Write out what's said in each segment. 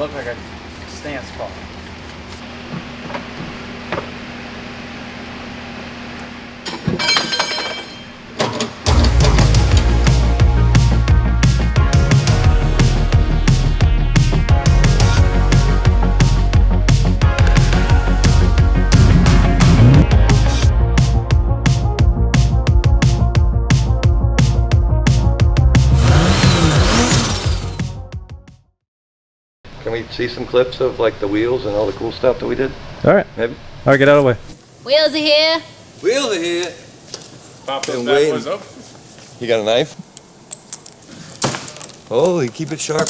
look like a stance car. Can we see some clips of like the wheels and all the cool stuff that we did? All right. Maybe. All right, get out of the way. Wheels are here. Wheels are here. Pop those bad boys up. You got a knife? Holy, keep it sharp.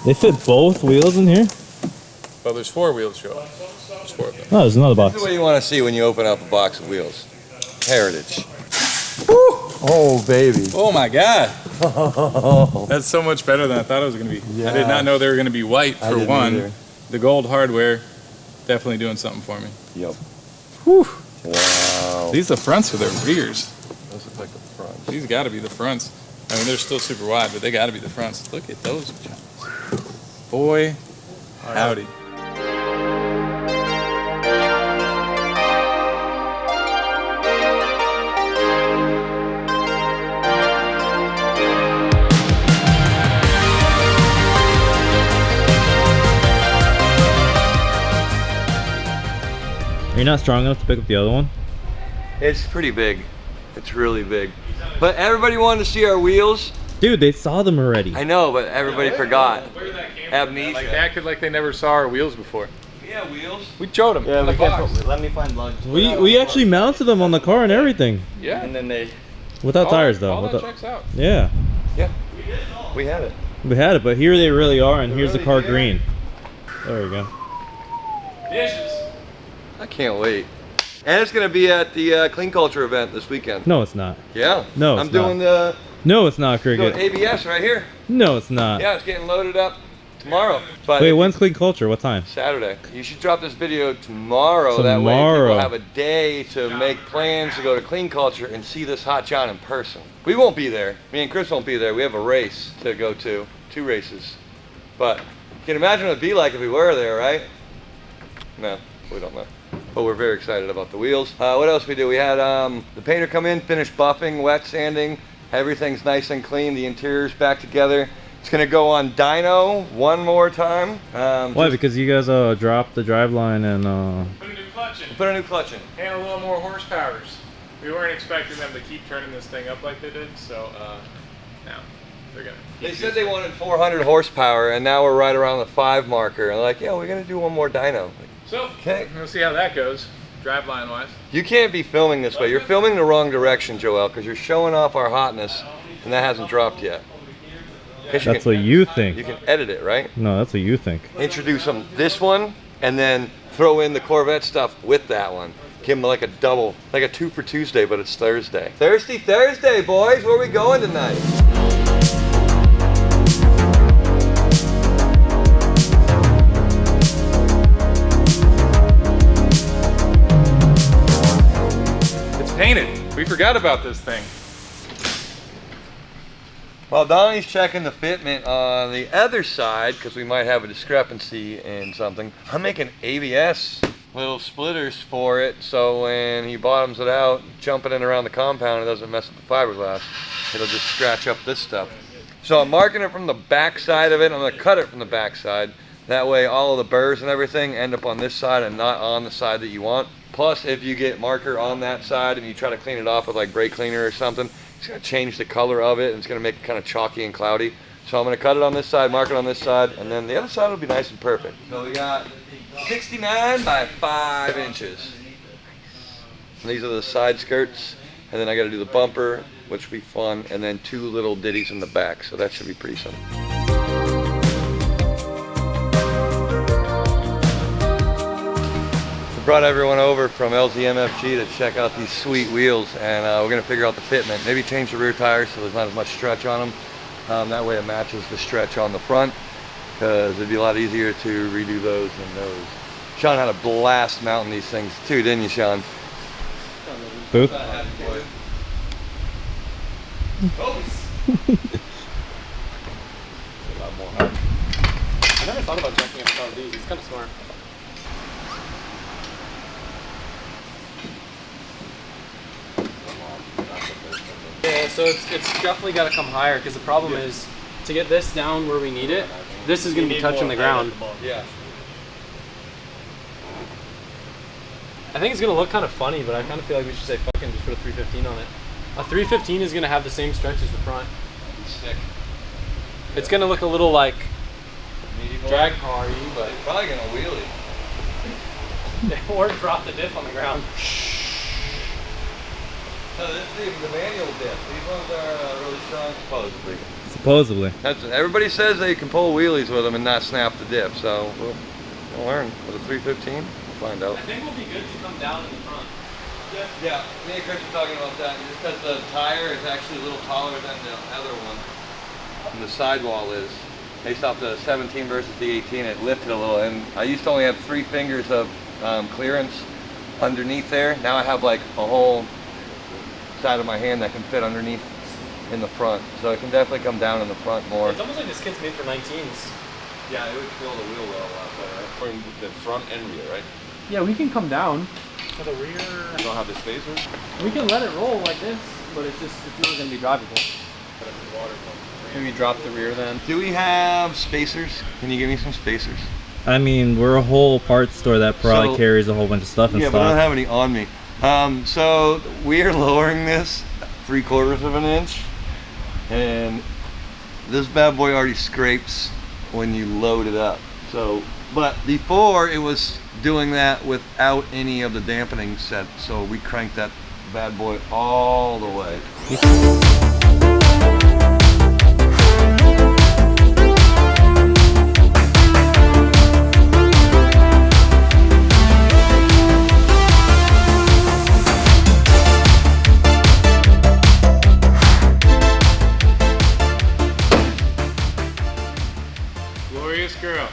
They fit both wheels in here? Well, there's 4 wheels, Joe. There's 4 of them. Oh, there's another This box. is what you want to see when you open up a box of wheels. Heritage. Woo! Oh, baby. Oh my God. That's so much better than I thought it was going to be. Yeah. I did not know they were going to be white I for didn't one. either. The gold hardware, definitely doing something for me. Yep. Whew. Wow. These are the fronts or the rears? Those look like the front. These got to be the fronts. I mean, they're still super wide, but they got to be the fronts. Look at those. Boy, howdy. Are you not strong enough to pick up the other one? It's pretty big. It's really big. But everybody wanted to see our wheels. Dude, they saw them already. I know, but everybody forgot. Where did that came from? Amnesia. Like they acted like they never saw our wheels before. Yeah, wheels. We showed them in the box. Let me find luggage. We actually mounted them on the car and everything. Yeah. And then they. Without tires though. All that Without- checks out. Yeah. Yeah. We had it. We had it, but here they really are, and here's the really car here. green. There we go. Dishes. I can't wait. And it's going to be at the Clean Culture event this weekend. No, it's not. Yeah. No, I'm it's not. doing the No, it's not, doing Cricket. ABS right here. No, it's not. Yeah, it's getting loaded up tomorrow. But Wait, when's Clean Culture? What time? Saturday. You should drop this video tomorrow. That way Tomorrow. people have a day to make plans to go to Clean Culture and see this hot John in person. We won't be there. Me and Chris won't be there. We have a race to go to. 2 races. But you can imagine what it'd be like if we were there, right? No, we don't know. But we're very excited about the wheels. What else we do? We had the painter come in, finish buffing, wet sanding. Everything's nice and clean. The interior's back together. It's gonna go on dyno one more time. Why? Because you guys dropped the driveline and Put a new clutch in. Put a new clutch in. And a little more horsepowers. We weren't expecting them to keep turning this thing up like they did, so now they're gonna. They said they wanted 400 horsepower, and now we're right around the 5 marker. And like, yeah, we're gonna do one more dyno. So Okay. we'll see how that goes, driveline wise. You can't be filming this way. You're filming the wrong direction, Joel, because you're showing off our hotness, and that hasn't dropped yet. Guess that's what you think. You can edit it, right? No, that's what you think. Introduce them this one, and then throw in the Corvette stuff with that one. Give them like a double, like a 2 for Tuesday, but it's Thursday. Thirsty Thursday, boys. Where are we going tonight? It's painted. We forgot about this thing. While Donnie's checking the fitment on the other side, because we might have a discrepancy in something, I'm making ABS little splitters for it, so when he bottoms it out, jumping in around the compound, it doesn't mess with the fiberglass. It'll just scratch up this stuff. So I'm marking it from the back side of it. I'm going to cut it from the back side. That way all of the burrs and everything end up on this side and not on the side that you want. Plus, if you get marker on that side and you try to clean it off with like brake cleaner or something, it's going to change the color of it and it's going to make it kind of chalky and cloudy. So I'm going to cut it on this side, mark it on this side, and then the other side will be nice and perfect. So we got 69 by 5 inches. And these are the side skirts, and then I got to do the bumper, which will be fun, and then 2 little ditties in the back. So that should be pretty simple. Brought everyone over from LZMFG to check out these sweet wheels, and we're going to figure out the fitment. Maybe change the rear tires so there's not as much stretch on them. That way it matches the stretch on the front, because it'd be a lot easier to redo those than those. Sean had a blast mounting these things too, didn't you, Sean? Booth? I never thought about jacking up a car with these. It's kind of smart. Yeah, so it's definitely got to come higher because the problem is to get this down where we need it, this is going to be touching the ground. Yeah. I think it's going to look kind of funny, but I kind of feel like we should say fucking just put a 315 on it. A 315 is going to have the same stretch as the front. Sick. It's going to look a little like Medium drag car-y, but It's probably gonna wheelie. or drop the diff on the ground. No, this is the manual diff. These ones are really strong, supposedly. Supposedly. That's everybody says they can pull wheelies with them and not snap the diff. So we'll learn with a 315. We'll find out. I think we'll be good to come down in the front. Yeah, me and Chris were talking about that. Just because the tire is actually a little taller than the other one, and the sidewall is. Based off the 17 versus the 18, it lifted a little, and I used to only have 3 fingers of clearance underneath there. Now I have like a whole side of my hand that can fit underneath in the front, so it can definitely come down in the front more. It's almost like this kit's made for 19s. Yeah, it would feel the wheel well a lot better. In the front and rear, right? Yeah, we can come down to the rear. You don't have the spacers? We can let it roll like this, but it's not going to be drivable. Maybe drop the rear then. Do we have spacers? Can you give me some spacers? I mean, we're a whole parts store that probably So- carries a whole bunch of stuff and Yeah, but I don't stuff. have any on me. So we are lowering this 3/4 of an inch, and this bad boy already scrapes when you load it up. So, but before it was doing that without any of the dampening set, so we cranked that bad boy all the way. Glorious girl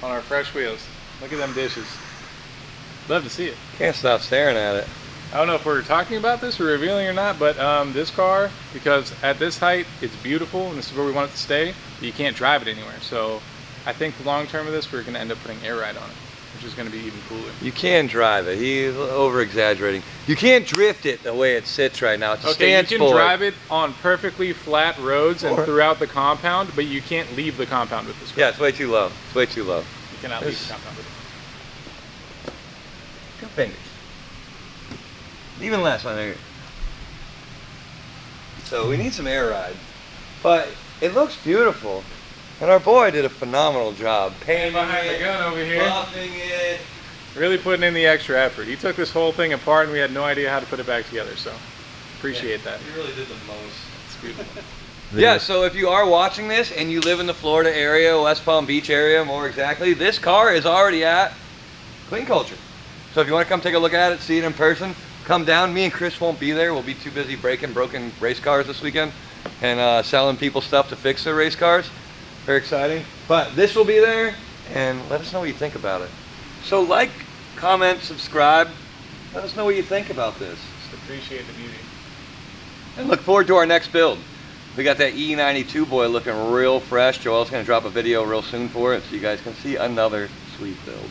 on our fresh wheels. Look at them dishes. Love to see it. Can't stop staring at it. I don't know if we're talking about this or revealing or not, but this car, because at this height, it's beautiful and this is where we want it to stay, but you can't drive it anywhere. So I think the long term of this, we're going to end up putting air ride on it, which is going to be even cooler. You can drive it. He's over exaggerating. You can't drift it the way it sits right now. It's a Okay, you stance can board. drive it on perfectly flat roads and Or- throughout the compound, but you can't leave the compound with this car. Yeah, it's way too low. It's way too low. You cannot leave the compound with it. 2 fingers. Even less on there. So we need some air ride. But it looks beautiful. And our boy did a phenomenal job. Painting Behind the it, gun over here, buffing it. really putting in the extra effort. He took this whole thing apart and we had no idea how to put it back together, so appreciate that. He really did the most. It's beautiful. Yeah, so if you are watching this and you live in the Florida area, West Palm Beach area more exactly, this car is already at Clean Culture. So if you want to come take a look at it, see it in person, come down. Me and Chris won't be there. We'll be too busy breaking broken race cars this weekend and selling people stuff to fix their race cars. Very exciting. But this will be there, and let us know what you think about it. So like, comment, subscribe. Let us know what you think about this. Just appreciate the beauty. And look forward to our next build. We got that E92 boy looking real fresh. Joel's going to drop a video real soon for it so you guys can see another sweet build.